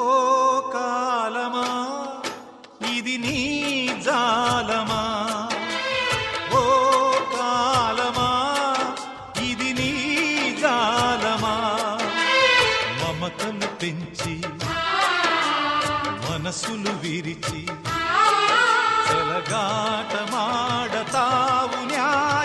ఓ కాలమా ఇది నీ జాలమా, ఓ కాలమా ఇది నీ జాలమా. మమతలు పెంచి మనసులు విరిచి చెలగాటమాడతావు న్యాయమా.